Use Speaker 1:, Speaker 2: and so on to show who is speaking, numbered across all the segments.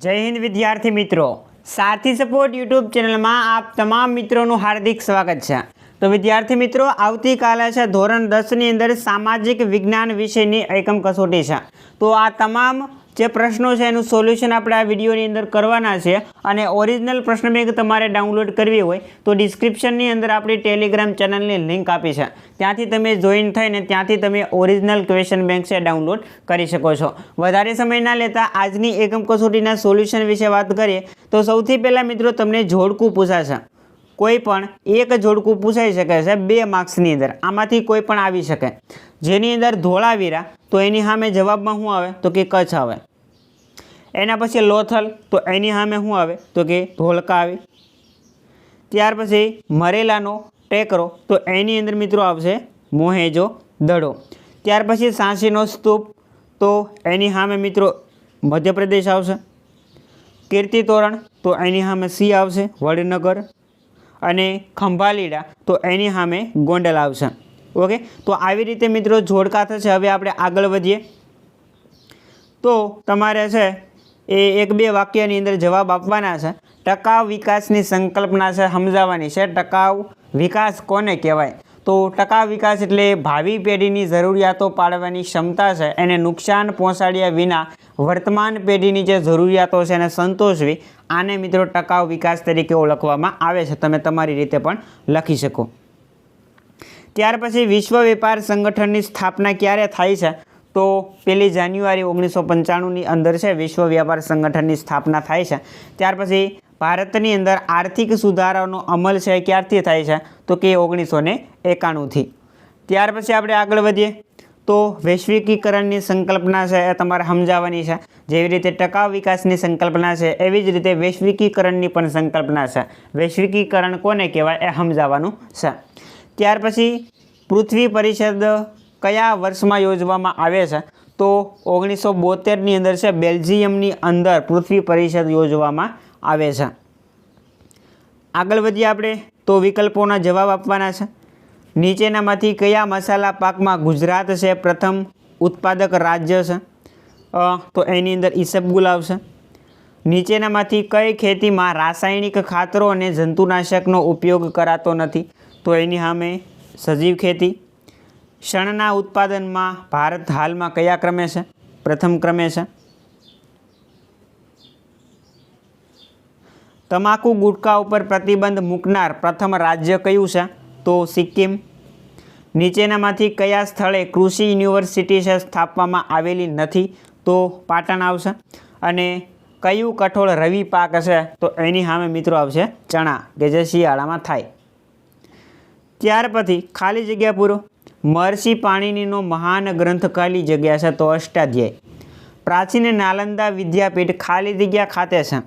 Speaker 1: जय हिंद विद्यार्थी मित्रों, साथी सपोर्ट यूट्यूब चैनल में आप तमाम मित्रों हार्दिक स्वागत है। तो विद्यार्थी मित्रों, आवती काले है धोरण 10 नी अंदर सामाजिक विज्ञान विषयनी एकम कसोटी है। तो आ तमाम जे प्रश्नों है एनु सोल्यूशन आपणे आ विडियोनी अंदर करवाना छे अने ओरिजिनल प्रश्न बैंक तमारे डाउनलॉड करवी होय तो डिस्क्रिप्शननी अंदर आपणी टेलिग्राम चेनलनी लिंक आपी छे, त्यांथी तमे जोइन थईने त्यांथी तमे ओरिजिनल क्वेश्चन बैंक छे डाउनलॉड करी शको छो। वधारे समय ना लेता आजनी एकम कसोटीना सोल्यूशन विषे वात करीए तो सौथी पहेला मित्रों तमने जोड़कू पूछाशे। कोई पण एक जोड़कू पूछाई शके छे 2 मार्क्सनी अंदर, आमांथी कोई पण आवी शके। जेनी अंदर धोळावीरा तो एनी सामे जवाबमां शुं आवे तो कि कच्छ आवे। एना पछी लोथल तो एनी सामे शुं आवे तो कि धोलका आवे। त्यार पछी मरेलानो टेकरो तो एनी अंदर मित्रों आवशे मोहेजो दड़ो। त्यार पछी सांचीनो स्तूप तो एनी सामे मित्रों मध्यप्रदेश आवशे। कीर्ति तोरण तो एनी सामे सी आवशे वडनगर। अने खंभालीडा तो एनी सामे गोंडल आवशे। ओके, तो આવી રીતે મિત્રો જોડકા થશે। હવે આપણે આગળ વધીએ તો તમારે છે એ 1-2 વાક્યની અંદર જવાબ આપવાના છે। ટકાઉ વિકાસની સંકલ્પના છે સમજાવવાની છે। ટકાઉ વિકાસ કોને કહેવાય? તો ટકાઉ વિકાસ એટલે ભાવિ પેઢીની જરૂરિયાતો પાડવાની ક્ષમતા છે, એને નુકસાન પહોંચાડ્યા વિના વર્તમાન પેઢીની જે જરૂરિયાતો છે એને સંતોષવી, આને મિત્રો ટકાઉ વિકાસ તરીકે ઓળખવામાં આવે છે। તમે તમારી રીતે પણ લખી શકો। ત્યાર પછી વિશ્વ વેપાર સંગઠનની સ્થાપના ક્યારે થાય છે? તો 1 જાન્યુઆરી 1995ની અંદર છે વિશ્વ વ્યાપાર સંગઠનની સ્થાપના થાય છે। ત્યાર પછી ભારતની અંદર આર્થિક સુધારાનો અમલ છે ક્યારથી થાય છે? તો કે 1991થી। ત્યાર પછી આપણે આગળ વધીએ તો વૈશ્વિકીકરણની સંકલ્પના છે એ તમારે સમજાવવાની છે। જેવી રીતે ટકાઉ વિકાસની સંકલ્પના છે એવી જ રીતે વૈશ્વિકીકરણની પણ સંકલ્પના છે। વૈશ્વિકીકરણ કોને કહેવાય એ સમજાવવાનું છે। ત્યાર પછી પૃથ્વી પરિષદ કયા વર્ષમાં યોજવામાં આવે છે? તો 1972ની અંદર છે બેલ્જિયમની અંદર પૃથ્વી પરિષદ યોજવામાં આવે છે। આગળ વધીએ આપણે તો વિકલ્પોના જવાબ આપવાના છે। નીચેનામાંથી કયા મસાલા પાકમાં ગુજરાત છે પ્રથમ ઉત્પાદક રાજ્ય છે? તો એની અંદર ઈસબગુલ આવશે। નીચેનામાંથી કઈ ખેતીમાં રાસાયણિક ખાતરો અને જંતુનાશકનો ઉપયોગ કરાતો નથી? તો એની સામે સજીવ ખેતી। શણના ઉત્પાદનમાં ભારત હાલમાં કયા ક્રમે છે? પ્રથમ ક્રમે છે। તમાકુ ગુટકા ઉપર પ્રતિબંધ મૂકનાર પ્રથમ રાજ્ય કયું છે? તો સિક્કિમ। નીચેનામાંથી કયા સ્થળે કૃષિ યુનિવર્સિટી છે સ્થાપવામાં આવેલી નથી? તો પાટણ આવશે। અને કયું કઠોળ રવિ પાક છે? તો એની સામે મિત્રો આવશે ચણા, કે જે શિયાળામાં થાય। ત્યાર પછી ખાલી જગ્યા પૂરો। મહર્ષિ પાણિનીનો મહાન ગ્રંથ ખાલી જગ્યા છે? તો અષ્ટાધ્યાય। પ્રાચીન નાલંદા વિદ્યાપીઠ ખાલી જગ્યા ખાતે છે?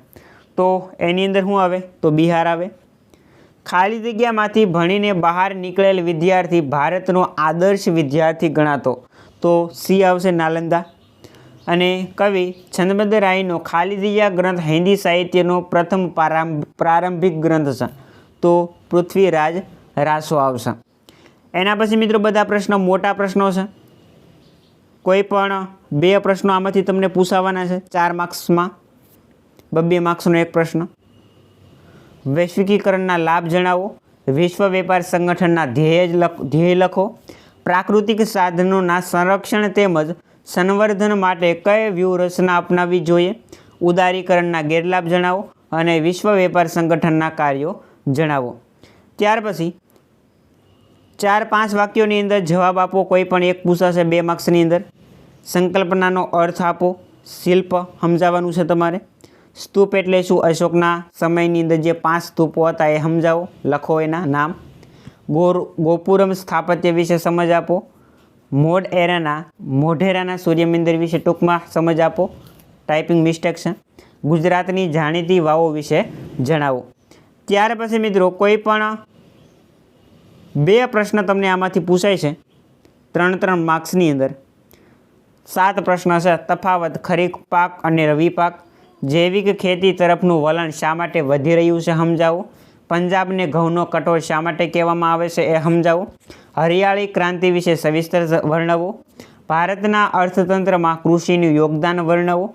Speaker 1: તો એની અંદર શું આવે? તો બિહાર આવે। ખાલી જગ્યામાંથી ભણીને બહાર નીકળેલ વિદ્યાર્થી ભારતનો આદર્શ વિદ્યાર્થી ગણાતો? તો સી આવશે નાલંદા। અને કવિ છંદબદ્ધ રાયનો ખાલી જગ્યા ગ્રંથ હિન્દી સાહિત્યનો પ્રથમ પ્રારંભિક ગ્રંથ છે? તો પૃથ્વીરાજ રાસો આવશે। એના પછી મિત્રો બધા પ્રશ્નો મોટા પ્રશ્નો છે। કોઈ પણ 2 પ્રશ્નો આમાંથી તમને પૂછાવાના છે 4 માર્ક્સમાં, 2 માર્ક્સનો એક પ્રશ્ન। વૈશ્વિકીકરણના લાભ જણાવો। વિશ્વ વેપાર સંગઠનના ધ્યેય લખો। પ્રાકૃતિક સાધનોના સંરક્ષણ તેમજ સંવર્ધન માટે કઈ વ્યૂહરચના અપનાવવી જોઈએ? ઉદારીકરણના ગેરલાભ જણાવો અને વિશ્વ વેપાર સંગઠનના કાર્યો જણાવો। ત્યાર પછી 4-5 વાક્યોની અંદર જવાબ આપો। કોઈ પણ એક પૂછાશે 2 માર્ક્સની અંદર। સંકલ્પનાનો અર્થ આપો। શિલ્પ સમજાવવાનું છે તમારે। સ્તૂપ એટલે શું? અશોકના સમયની અંદર જે 5 સ્તૂપો હતા એ સમજાવો, લખો એના નામ। ગોપુરમ સ્થાપત્ય વિશે સમજ આપો। મોઢેરાના સૂર્યમંદિર વિશે ટૂંકમાં સમજ આપો, ટાઈપિંગ મિસ્ટેક છે। ગુજરાતની જાણીતી વાવો વિશે જણાવો। ત્યાર પછી મિત્રો કોઈ પણ 2 પ્રશ્ન તમને આમાંથી પૂછાય છે 3-3 માર્ક્સની અંદર। 7 પ્રશ્ન છે। તફાવત ખરીફ પાક અને રવિ પાક। જૈવિક ખેતી તરફનું વલણ શા માટે વધી રહ્યું છે સમજાવો। પંજાબને ઘઉંનો કઠોળ શા માટે કહેવામાં આવે છે એ સમજાવો। હરિયાળી ક્રાંતિ વિશે સવિસ્તર વર્ણવો। ભારતના અર્થતંત્રમાં કૃષિનું યોગદાન વર્ણવો।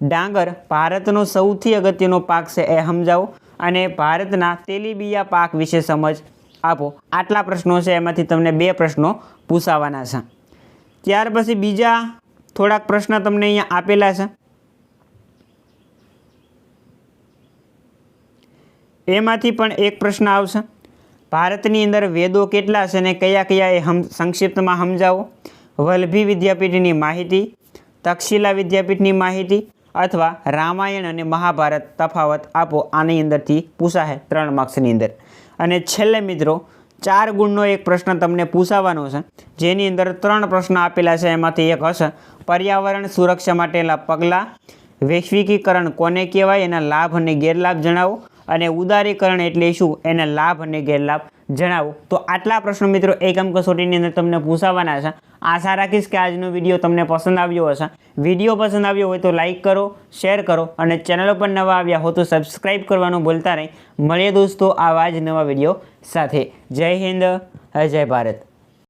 Speaker 1: ડાંગર ભારતનો સૌથી અગત્યનો પાક છે એ સમજાવો અને ભારતના તેલીબિયા પાક વિશે સમજ આપો. આટલા પ્રશ્નો છે, એમાંથી તમને 2 પ્રશ્નો પૂછાવાના છે. ત્યાર પછી બીજા થોડાક પ્રશ્ન તમને અહીંયા આપેલા છે. એમાંથી પણ એક પ્રશ્ન આવશે. ભારતની અંદર વેદો કેટલા છે અને કયા કયા એ સંક્ષિપ્તમાં સમજાવો. વલ્લભી વિદ્યાપીઠની માહિતી, તક્ષશિલા વિદ્યાપીઠની માહિતી અથવા રામાયણ અને મહાભારત તફાવત આપો. આની અંદરથી પૂછાશે 3 માર્ક્સની અંદર. અને છેલ્લે મિત્રો 4 ગુણનો એક પ્રશ્ન તમને પૂછાવાનો છે, જેની અંદર 3 પ્રશ્ન આપેલા છે. એમાંથી એક હશે પર્યાવરણ સુરક્ષા માટેના પગલાં, વૈશ્વિકીકરણ કોને કહેવાય, એના લાભ અને ગેરલાભ જણાવો, અને ઉદારીકરણ એટલે શું, એના લાભ અને ગેરલાભ જણાવો. તો આટલા પ્રશ્નો મિત્રો એકમ કસોટીની અંદર તમને પૂછાવાના છે. આશા રાખીશ કે આજનો વિડીયો તમને પસંદ આવ્યો હશે. વિડીયો પસંદ આવ્યો હોય તો લાઇક કરો, શેર કરો અને ચેનલ પર નવા આવ્યા હો તો સબસ્ક્રાઈબ કરવાનું ભૂલતા નહીં. મળીએ દોસ્તો આવા જ નવા વિડીયો સાથે. જય હિન્દ, જય ભારત.